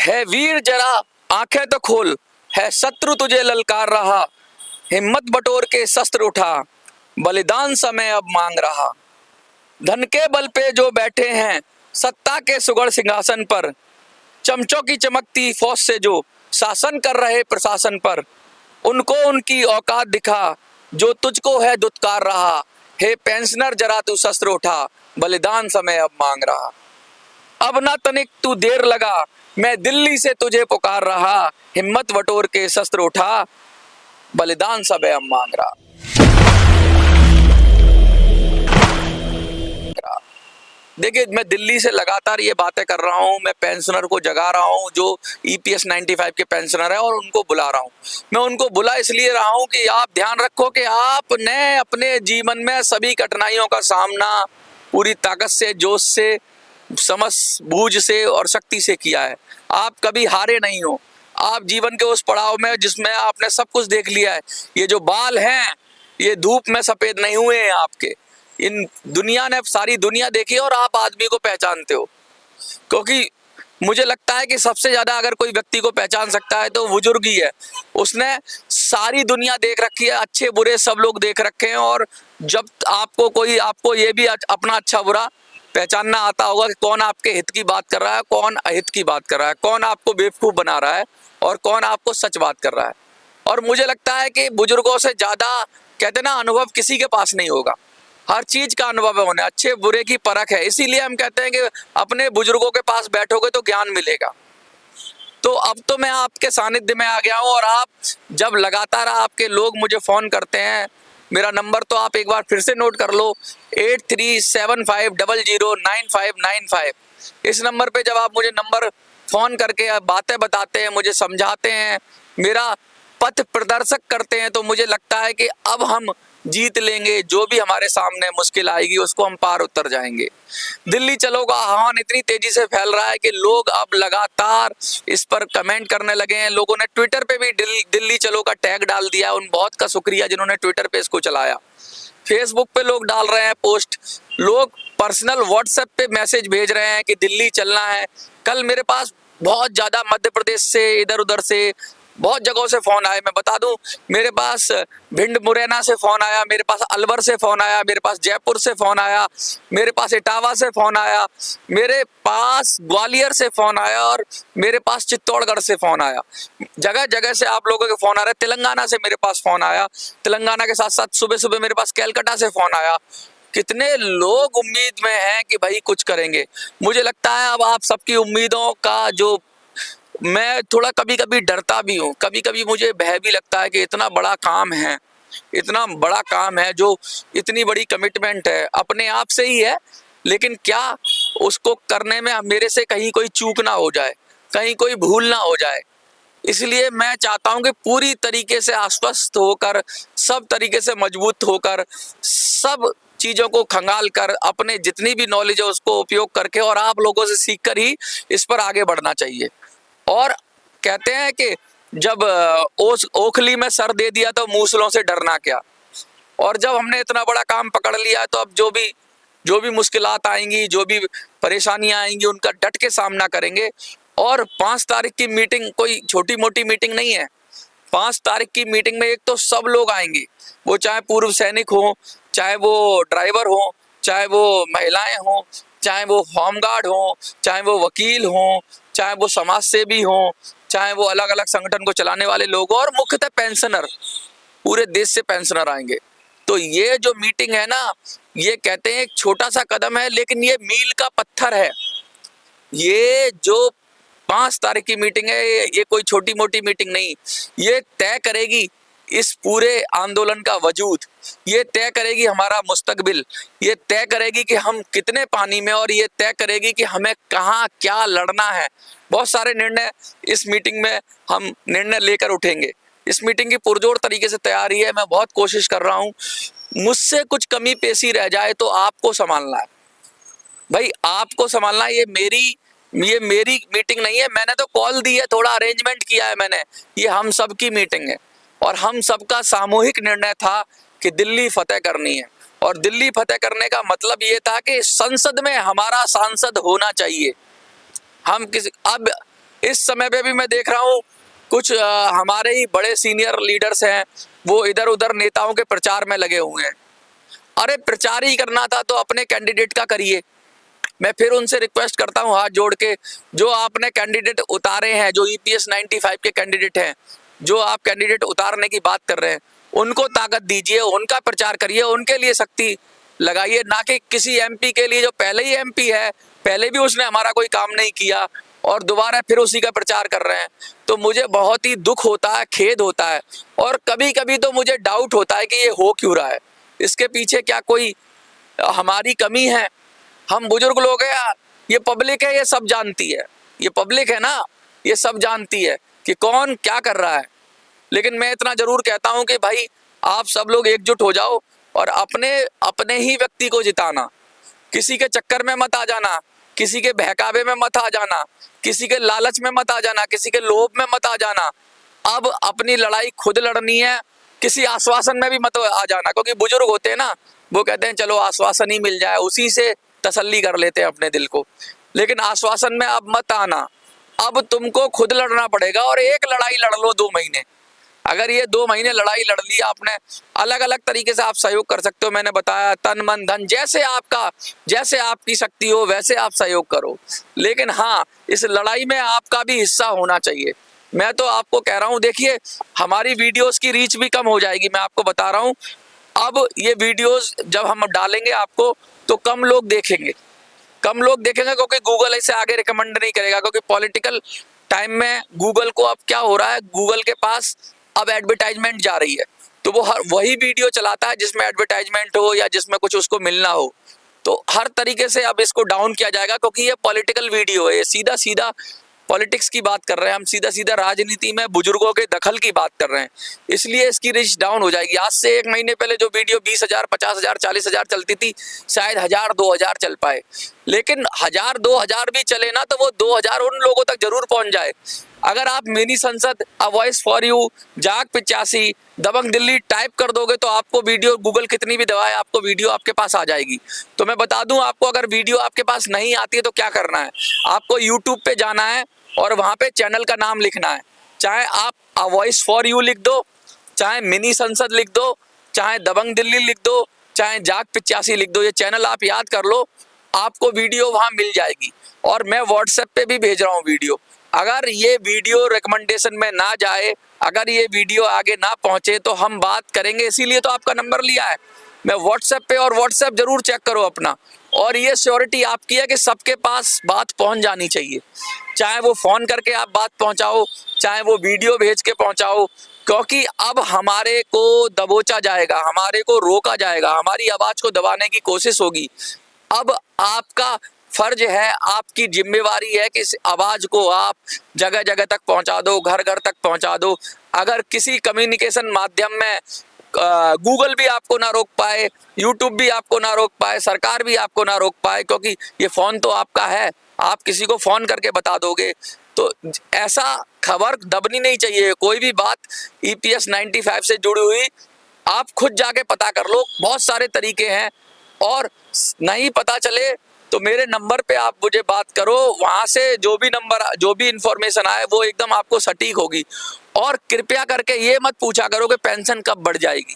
है वीर जरा आंखें तो खोल, है शत्रु तुझे ललकार रहा, हिम्मत बटोर के शस्त्र उठा, बलिदान समय अब मांग रहा। धन के बल पे जो बैठे हैं सत्ता के सुगढ़ सिंहासन पर, चमचों की चमकती फौज से जो शासन कर रहे प्रशासन पर, उनको उनकी औकात दिखा जो तुझको है दुत्कार रहा, हे पेंशनर जरा तू शस्त्र उठा, बलिदान समय अब मांग रहा। अब ना तनिक तू देर लगा, मैं दिल्ली से तुझे पुकार रहा, हिम्मत बटोर के शस्त्र उठा, बलिदान समय अब मांग रहा। देखिए, मैं दिल्ली से लगातार ये बातें कर रहा हूँ, मैं पेंशनर को जगा रहा हूँ जो EPS 95 के पेंशनर है, और उनको बुला रहा हूँ। मैं उनको बुला इसलिए रहा हूँ कि आप ध्यान रखो कि आपने अपने जीवन में सभी कठिनाइयों का सामना पूरी ताकत से, जोश से, समझ बूझ से और शक्ति से किया है। आप कभी हारे नहीं हो। आप जीवन के उस पड़ाव में जिसमें आपने सब कुछ देख लिया है। ये जो बाल हैं ये धूप में सफेद नहीं हुए हैं आपके। इन दुनिया ने सारी दुनिया देखी और आप आदमी को पहचानते हो, क्योंकि मुझे लगता है कि सबसे ज्यादा अगर कोई व्यक्ति को पहचान सकता है तो बुजुर्ग ही है। उसने सारी दुनिया देख रखी है, अच्छे बुरे सब लोग देख रखे हैं, और जब आपको ये भी अपना अच्छा बुरा पहचानना आता होगा कि कौन आपके हित की बात कर रहा है, कौन अहित की बात कर रहा है, कौन आपको बेवकूफ बना रहा है और कौन आपको सच बात कर रहा है। और मुझे लगता है कि बुजुर्गों से ज्यादा कहते ना अनुभव किसी के पास नहीं होगा। हर चीज का अनुभव है उन्हें, अच्छे बुरे की परख है। इसीलिए हम कहते हैं कि अपने बुजुर्गों के पास बैठोगे तो ज्ञान मिलेगा। तो अब तो मैं आपके सानिध्य में आ गया हूं, और आप जब लगातार आपके लोग मुझे फोन करते हैं, मेरा नंबर तो आप एक बार फिर से नोट कर लो, 8375009595। इस नंबर पे जब आप मुझे नंबर फोन करके बातें बताते हैं, मुझे समझाते हैं, मेरा पथ प्रदर्शक करते हैं, तो मुझे लगता है कि अब हम जीत लेंगे। जो भी हमारे सामने मुश्किल आएगी उसको हम पार उतर जाएंगे। दिल्ली चलो का आह्वान इतनी तेजी से फैल रहा है कि लोग अब लगातार इस पर कमेंट करने लगे हैं। लोगों ने ट्विटर पे भी दिल्ली चलो का टैग डाल दिया। उन बहुत का शुक्रिया जिन्होंने ट्विटर पे इसको चलाया। फेसबुक पे लोग डाल रहे हैं पोस्ट, लोग पर्सनल व्हाट्सएप पे मैसेज भेज रहे हैं कि दिल्ली चलना है। कल मेरे पास बहुत ज्यादा मध्य प्रदेश से, इधर उधर से बहुत जगहों से फोन आए। मैं बता दूं, मेरे पास भिंड मुरैना से फोन आया, मेरे पास अलवर से फोन आया, मेरे पास जयपुर से फोन आया, मेरे पास इटावा से फोन आया, मेरे पास ग्वालियर से फोन आया, और मेरे पास चित्तौड़गढ़ से फोन आया। जगह जगह से आप लोगों के फोन आ रहे हैं। तेलंगाना से मेरे पास फोन आया, तेलंगाना के साथ साथ सुबह सुबह मेरे पास कैलकाटा से फोन आया। कितने लोग उम्मीद में हैं कि भाई कुछ करेंगे। मुझे लगता है अब आप सबकी उम्मीदों का जो, मैं थोड़ा कभी कभी डरता भी हूँ, कभी कभी मुझे भय भी लगता है कि इतना बड़ा काम है, इतना बड़ा काम है, जो इतनी बड़ी कमिटमेंट है, अपने आप से ही है, लेकिन क्या उसको करने में मेरे से कहीं कोई चूक ना हो जाए, कहीं कोई भूल ना हो जाए। इसलिए मैं चाहता हूं कि पूरी तरीके से आश्वस्त होकर, सब तरीके से मजबूत होकर, सब चीजों को खंगाल कर, अपने जितनी भी नॉलेज है उसको उपयोग करके और आप लोगों से सीखकर ही इस पर आगे बढ़ना चाहिए। और कहते हैं कि जब ओखली में सर दे दिया तो मूसलों से डरना क्या। और जब हमने इतना बड़ा काम पकड़ लिया तो अब जो भी मुश्किलात आएंगी, जो भी परेशानियां आएंगी, उनका डट के सामना करेंगे। और 5 तारीख की मीटिंग कोई छोटी मोटी मीटिंग नहीं है। 5 तारीख की मीटिंग में एक तो सब लोग आएंगे, वो चाहे पूर्व सैनिक हो, चाहे वो ड्राइवर हो, चाहे वो महिलाएं हो, चाहे वो होमगार्ड हो, चाहे वो वकील हो, चाहे वो समाज सेवी हो, चाहे वो अलग अलग संगठन को चलाने वाले लोग, और मुख्यतः पेंशनर, पूरे देश से पेंशनर आएंगे। तो ये जो मीटिंग है ना, ये कहते हैं एक छोटा सा कदम है, लेकिन ये मील का पत्थर है। ये जो 5 तारीख की मीटिंग है, ये कोई छोटी मोटी मीटिंग नहीं, ये तय करेगी इस पूरे आंदोलन का वजूद, ये तय करेगी हमारा मुस्तकबिल, ये तय करेगी कि हम कितने पानी में, और ये तय करेगी कि हमें कहाँ क्या लड़ना है। बहुत सारे निर्णय इस मीटिंग में हम निर्णय लेकर उठेंगे। इस मीटिंग की पुरजोर तरीके से तैयारी है, मैं बहुत कोशिश कर रहा हूँ। मुझसे कुछ कमी पेशी रह जाए तो आपको संभालना है भाई, आपको संभालना है। ये मेरी मीटिंग नहीं है, मैंने तो कॉल दी है, थोड़ा अरेंजमेंट किया है मैंने। ये हम सबकी मीटिंग है, और हम सबका सामूहिक निर्णय था कि दिल्ली फतेह करनी है। और दिल्ली फतेह करने का मतलब ये था कि संसद में हमारा सांसद होना चाहिए। हम अब इस समय पे भी मैं देख रहा हूँ कुछ हमारे ही बड़े सीनियर लीडर्स हैं, वो इधर उधर नेताओं के प्रचार में लगे हुए हैं। अरे प्रचार ही करना था तो अपने कैंडिडेट का करिए। मैं फिर उनसे रिक्वेस्ट करता हूँ हाथ जोड़ के, जो आपने कैंडिडेट उतारे हैं, जो EPS 95 के कैंडिडेट हैं, जो आप कैंडिडेट उतारने की बात कर रहे हैं, उनको ताकत दीजिए, उनका प्रचार करिए, उनके लिए शक्ति लगाइए, ना कि किसी MP के लिए जो पहले ही MP है, पहले भी उसने हमारा कोई काम नहीं किया और दोबारा फिर उसी का प्रचार कर रहे हैं। तो मुझे बहुत ही दुख होता है, खेद होता है, और कभी कभी तो मुझे डाउट होता है कि ये हो क्यों रहा है, इसके पीछे क्या कोई हमारी कमी है। हम बुजुर्ग लोग हैं यार, ये पब्लिक है, ये सब जानती है, ये पब्लिक है ना, ये सब जानती है कि कौन क्या कर रहा है। लेकिन मैं इतना जरूर कहता हूं कि भाई आप सब लोग एकजुट हो जाओ और अपने अपने ही व्यक्ति को जिताना, किसी के चक्कर में मत आ जाना, किसी के बहकावे में मत आ जाना, किसी के लालच में मत आ जाना, किसी के लोभ में मत आ जाना। अब अपनी लड़ाई खुद लड़नी है, किसी आश्वासन में भी मत आ जाना, क्योंकि बुजुर्ग होते हैं ना, वो कहते हैं चलो आश्वासन ही मिल जाए, उसी से तसल्ली कर लेते हैं अपने दिल को। लेकिन आश्वासन में अब मत आना, अब तुमको खुद लड़ना पड़ेगा। और एक लड़ाई लड़ लो 2 महीने, अगर ये 2 महीने लड़ाई लड़ ली आपने, अलग अलग तरीके से आप सहयोग कर सकते हो। मैंने बताया तन मन धन, जैसे आपकी शक्ति हो वैसे आप सहयोग करो। लेकिन हाँ, इस लड़ाई में आपका भी हिस्सा होना चाहिए। मैं तो आपको कह रहा हूँ, देखिए हमारी वीडियोस की रीच भी कम हो जाएगी, मैं आपको बता रहा हूँ। अब ये वीडियोस जब हम डालेंगे आपको तो कम लोग देखेंगे, क्योंकि गूगल इसे आगे रिकमेंड नहीं करेगा, क्योंकि पॉलिटिकल टाइम में गूगल को अब क्या हो रहा है, गूगल के पास अब एडवर्टाइजमेंट जा रही है, तो वो हर वही वीडियो चलाता है जिसमें एडवर्टाइजमेंट हो या जिसमें कुछ उसको मिलना हो। तो हर तरीके से अब इसको डाउन किया जाएगा, क्योंकि ये पॉलिटिकल वीडियो है, ये सीधा सीधा पॉलिटिक्स की बात कर रहे हैं हम, सीधा सीधा राजनीति में बुजुर्गों के दखल की बात कर रहे हैं, इसलिए इसकी रीच डाउन हो जाएगी। आज से 1 महीने पहले जो वीडियो 20,000, 50,000, 40,000 चलती थी, शायद 1,000, 2,000 चल पाए। लेकिन 1,000, 2,000 भी चले ना, तो वो 2,000 उन लोगों तक जरूर पहुंच जाए। अगर आप मिनी संसद, अ वॉइस फॉर यू, जाग 85, दबंग दिल्ली टाइप कर दोगे तो आपको वीडियो, गूगल कितनी भी दबाए, आपको वीडियो आपके पास आ जाएगी। तो मैं बता दूं आपको, अगर वीडियो आपके पास नहीं आती है तो क्या करना है, आपको यूट्यूब पे जाना है और वहां पे चैनल का नाम लिखना है। चाहे आप अ वॉइस फॉर यू लिख दो, चाहे मिनी संसद लिख दो, चाहे दबंग दिल्ली लिख दो, चाहे जाग 85 लिख दो, ये चैनल आप याद कर लो, आपको वीडियो वहां मिल जाएगी। और मैं व्हाट्सएप पे भी भेज रहा हूँ वीडियो। अगर ये वीडियो रिकमेंडेशन में ना जाए, अगर ये वीडियो आगे ना पहुंचे तो हम बात करेंगे, इसीलिए तो आपका नंबर लिया है मैं व्हाट्सएप पे। और व्हाट्सएप जरूर चेक करो अपना, और ये श्योरिटी आपकी है कि सबके पास बात पहुंच जानी चाहिए, चाहे वो फोन करके आप बात पहुंचाओ, चाहे वो वीडियो भेज के पहुंचाओ, क्योंकि अब हमारे को दबोचा जाएगा, हमारे को रोका जाएगा, हमारी आवाज को दबाने की कोशिश होगी। अब आपका फर्ज है, आपकी जिम्मेवारी है कि इस आवाज को आप जगह जगह तक पहुंचा दो, घर घर तक पहुंचा दो। अगर किसी कम्युनिकेशन माध्यम में गूगल भी आपको ना रोक पाए, यूट्यूब भी आपको ना रोक पाए, सरकार भी आपको ना रोक पाए, क्योंकि ये फोन तो आपका है, आप किसी को फोन करके बता दोगे। तो ऐसा खबर दबनी नहीं चाहिए। कोई भी बात EPS 95 से जुड़ी हुई आप खुद जाके पता कर लो, बहुत सारे तरीके हैं। और नहीं पता चले तो मेरे नंबर पे आप मुझे बात करो, वहां से जो भी इंफॉर्मेशन आए वो एकदम आपको सटीक होगी। और कृपया करके ये मत पूछा करो कि पेंशन कब बढ़ जाएगी,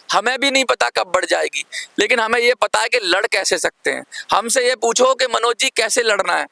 हमें भी नहीं पता कब बढ़ जाएगी, लेकिन हमें ये पता है कि लड़ कैसे सकते हैं। हमसे ये पूछो कि मनोज जी कैसे लड़ना है,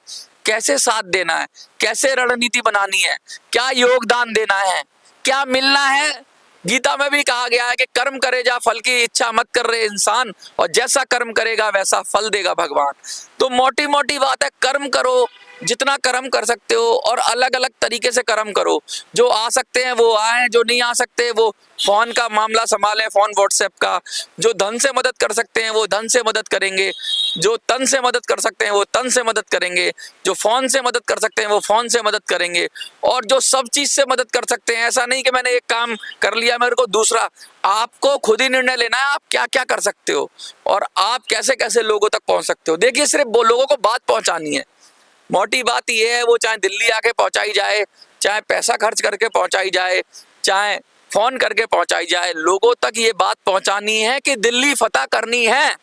कैसे साथ देना है, कैसे रणनीति बनानी है, क्या योगदान देना है, क्या मिलना है। गीता में भी कहा गया है कि कर्म करे जा फल की इच्छा मत कर रहे इंसान, और जैसा कर्म करेगा वैसा फल देगा भगवान। तो मोटी मोटी बात है, कर्म करो, जितना कर्म कर सकते हो, और अलग अलग तरीके से कर्म करो। जो आ सकते हैं वो आए, जो नहीं आ सकते वो फोन का मामला संभालें, फोन व्हाट्सएप का। जो धन से मदद कर सकते हैं वो धन से मदद करेंगे, जो तन से मदद कर सकते हैं वो तन से मदद करेंगे, जो फोन से मदद कर सकते हैं वो फोन से मदद करेंगे, और जो सब चीज से मदद कर सकते हैं। ऐसा नहीं कि मैंने एक काम कर लिया मेरे को दूसरा, आपको खुद ही निर्णय लेना है आप क्या क्या कर सकते हो और आप कैसे कैसे लोगों तक पहुंच सकते हो। देखिए सिर्फ वो लोगों को बात पहुंचानी है, मोटी बात ये है, वो चाहे दिल्ली आके पहुंचाई जाए, चाहे पैसा खर्च करके पहुंचाई जाए, चाहे फोन करके पहुंचाई जाए, लोगों तक ये बात पहुंचानी है कि दिल्ली फतह करनी है।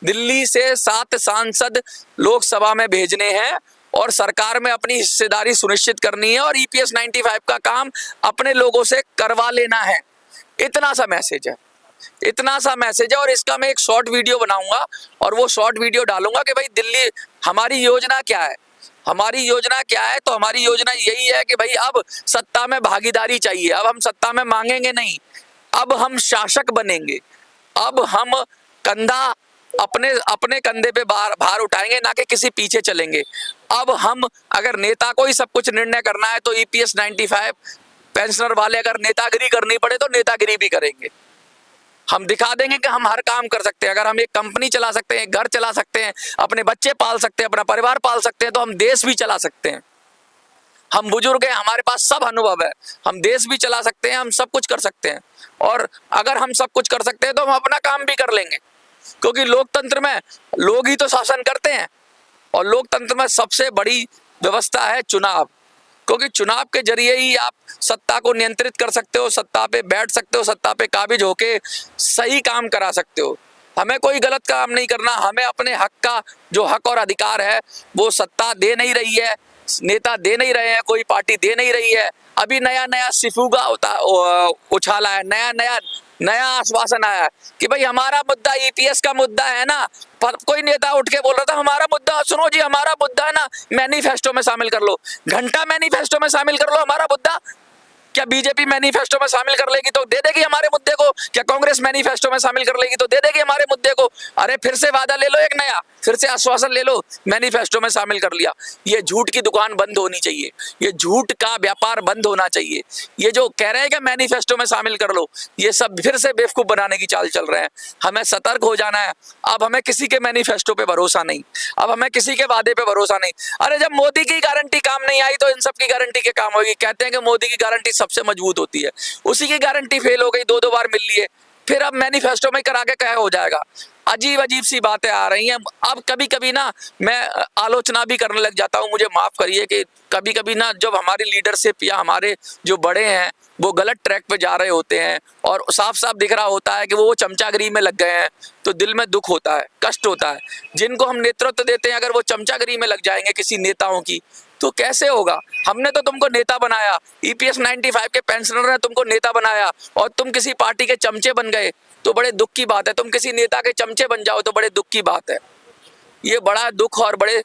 दिल्ली से 7 सांसद लोकसभा में भेजने हैं और सरकार में अपनी हिस्सेदारी सुनिश्चित करनी है और ईपीएस 95 का काम अपने लोगों से करवा लेना है। इतना सा मैसेज है, इतना सा मैसेज है। और इसका मैं एक शॉर्ट वीडियो बनाऊंगा और वो शॉर्ट वीडियो डालूंगा कि भाई दिल्ली, हमारी योजना क्या है, हमारी योजना क्या है। तो हमारी योजना यही है कि भाई अब सत्ता में भागीदारी चाहिए, अब हम सत्ता में मांगेंगे नहीं, अब हम शासक बनेंगे, अब हम कंधा अपने अपने कंधे पे भार उठाएंगे, ना कि किसी पीछे चलेंगे। अब हम, अगर नेता को ही सब कुछ निर्णय करना है तो ईपीएस 95 पेंशनर वाले अगर नेतागिरी करनी पड़े तो नेतागिरी भी करेंगे। हम दिखा देंगे कि हम हर काम कर सकते हैं। अगर हम एक कंपनी चला सकते हैं, घर चला सकते हैं, अपने बच्चे पाल सकते हैं, अपना परिवार पाल सकते हैं, तो हम देश भी चला सकते हैं। हम बुजुर्ग हैं, हमारे पास सब अनुभव है, हम देश भी चला सकते हैं, हम सब कुछ कर सकते हैं। और अगर हम सब कुछ कर सकते हैं तो हम अपना काम भी कर लेंगे, क्योंकि लोकतंत्र में लोग ही तो शासन करते हैं। और लोकतंत्र में सबसे बड़ी व्यवस्था है चुनाव, क्योंकि चुनाव के जरिए ही आप सत्ता को नियंत्रित कर सकते हो, सत्ता पे बैठ सकते हो, सत्ता पे काबिज होके सही काम करा सकते हो। हमें कोई गलत काम नहीं करना, हमें अपने हक का जो हक और अधिकार है वो सत्ता दे नहीं रही है, नेता दे नहीं रहे हैं, कोई पार्टी दे नहीं रही है। अभी नया नया सिफुगा उछाला है, नया आश्वासन आया है कि भाई हमारा मुद्दा ईपीएस का मुद्दा है ना। पर कोई नेता उठ के बोल रहा था हमारा मुद्दा सुनो जी, हमारा मुद्दा है ना, मैनिफेस्टो में शामिल कर लो। घंटा मैनिफेस्टो में शामिल कर लो हमारा मुद्दा। क्या बीजेपी मैनिफेस्टो में शामिल कर लेगी तो दे देगी हमारे मुद्दे को? क्या कांग्रेस मैनिफेस्टो में शामिल कर लेगी तो दे देगी हमारे मुद्दे को? अरे फिर से वादा ले लो, एक नया फिर से आश्वासन ले लो, मैनिफेस्टो में शामिल कर लिया। ये झूठ की दुकान बंद होनी चाहिए, ये झूठ का व्यापार बंद होना चाहिए। ये जो कह रहे हैं कि मैनिफेस्टो में शामिल कर लो, ये सब फिर से बेवकूफ बनाने की चाल चल रहे हैं। हमें सतर्क हो जाना है। अब हमें किसी के मैनिफेस्टो पे भरोसा नहीं, अब हमें किसी के वादे पे भरोसा नहीं। अरे जब मोदी की गारंटी काम नहीं आई तो इन सब की गारंटी के काम होगी। कहते हैं कि मोदी की गारंटी सबसे मजबूत होती है, उसी की गारंटी फेल हो गई, दो बार मिल लिए, फिर अब मैनिफेस्टो में करा के क्या हो जाएगा? अजीब अजीब सी बातें आ रही हैं। अब कभी कभी ना मैं आलोचना भी करने लग जाता हूँ, मुझे माफ करिए कि कभी कभी ना जब हमारी लीडरशिप या हमारे जो बड़े हैं वो गलत ट्रैक पे जा रहे होते हैं और साफ साफ दिख रहा होता है कि वो चमचागिरी में लग गए हैं, तो दिल में दुख होता है, कष्ट होता है। जिनको हम नेतृत्व देते हैं अगर वो चमचागिरी में लग जाएंगे किसी नेताओं की, तो कैसे होगा? हमने तो तुमको नेता बनाया, ईपीएस 95 के पेंशनर ने तुमको नेता बनाया और तुम किसी पार्टी के चमचे बन गए तो बड़े दुख की बात है। तुम किसी नेता के चमचे बन जाओ तो बड़े दुख की बात है। ये बड़ा दुख और बड़े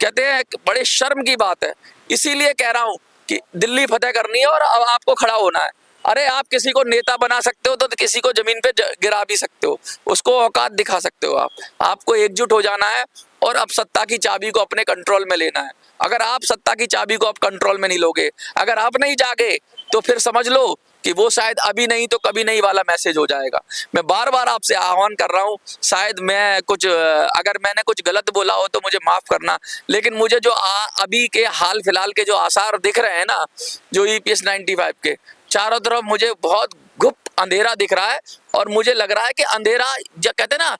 कहते हैं बड़े शर्म की बात है। इसीलिए कह रहा हूं कि दिल्ली फतेह करनी है और अब आपको खड़ा होना है। अरे आप किसी को नेता बना सकते हो तो किसी को जमीन पे गिरा भी सकते हो, उसको औकात दिखा सकते हो आप। आपको एकजुट हो जाना है और अब सत्ता की चाबी को अपने कंट्रोल में लेना है। अगर आप सत्ता की चाबी को आप कंट्रोल में नहीं लोगे, अगर आप नहीं जागे, तो फिर समझ लो कि वो शायद अभी नहीं तो कभी नहीं वाला मैसेज हो जाएगा। मैं बार बार आपसे आह्वान कर रहा हूँ, शायद मैं कुछ अगर मैंने कुछ गलत बोला हो तो मुझे माफ करना, लेकिन मुझे जो अभी के हाल फिलहाल के जो आसार दिख रहे हैं ना, जो ईपीएस 95 के चारों तरफ मुझे बहुत गुप्त अंधेरा दिख रहा है। और मुझे लग रहा है कि अंधेरा, जो कहते हैं ना,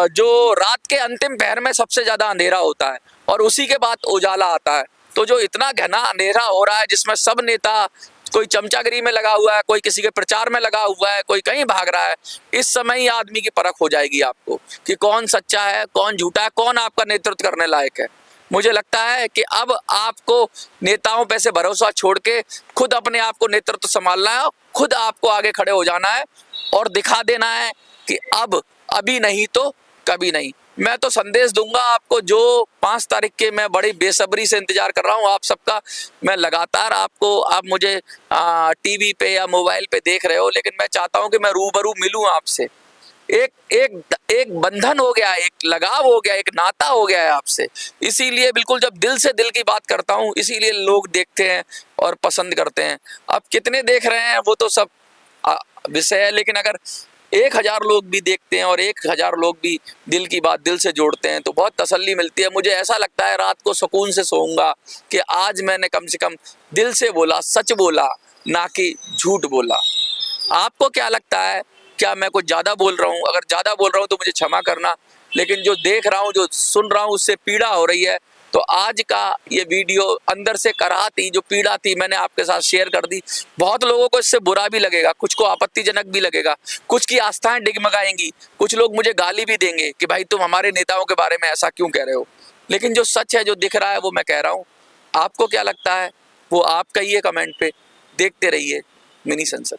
जो रात के अंतिम पहर में सबसे ज्यादा अंधेरा होता है और उसी के बाद उजाला आता है। तो जो इतना घना अंधेरा हो रहा है जिसमें सब नेता कोई चमचागिरी में लगा हुआ है, कोई किसी के प्रचार में लगा हुआ है, कोई कहीं भाग रहा है, इस समय ही आदमी की परख हो जाएगी आपको कि कौन सच्चा है, कौन झूठा है, कौन आपका नेतृत्व करने लायक है। मुझे लगता है कि अब आपको नेताओं पे से भरोसा छोड़ के खुद अपने आप को नेतृत्व संभालना है, खुद आपको आगे खड़े हो जाना है और दिखा देना है कि अब अभी नहीं तो कभी नहीं। मैं तो संदेश दूंगा आपको, जो 5 तारीख के मैं बड़ी बेसब्री से इंतजार कर रहा हूं आप सबका। मैं लगातार आपको, आप मुझे टीवी पे या मोबाइल पे देख रहे हो, लेकिन मैं चाहता हूं कि मैं रूबरू मिलूं आपसे। एक बंधन हो गया, एक लगाव हो गया, एक नाता हो गया है आपसे। इसीलिए बिल्कुल जब दिल से दिल की बात करता हूं, इसीलिए लोग देखते हैं और पसंद करते हैं। अब कितने देख रहे हैं वो तो सब विषय है, लेकिन अगर 1000 लोग भी देखते हैं और 1000 लोग भी दिल की बात दिल से जोड़ते हैं तो बहुत तसल्ली मिलती है। मुझे ऐसा लगता है रात को सुकून से सोऊंगा कि आज मैंने कम से कम दिल से बोला, सच बोला, ना कि झूठ बोला। आपको क्या लगता है? क्या मैं कुछ ज़्यादा बोल रहा हूँ? अगर ज़्यादा बोल रहा हूँ तो मुझे क्षमा करना, लेकिन जो देख रहा हूँ, जो सुन रहा हूँ, उससे पीड़ा हो रही है। तो आज का ये वीडियो अंदर से कराह थी, जो पीड़ा थी मैंने आपके साथ शेयर कर दी। बहुत लोगों को इससे बुरा भी लगेगा, कुछ को आपत्तिजनक भी लगेगा, कुछ की आस्थाएं डिगमगाएंगी, कुछ लोग मुझे गाली भी देंगे कि भाई तुम हमारे नेताओं के बारे में ऐसा क्यों कह रहे हो। लेकिन जो सच है, जो दिख रहा है, वो मैं कह रहा हूँ। आपको क्या लगता है वो आप कहिए कमेंट पे। देखते रहिए मिनी संसद।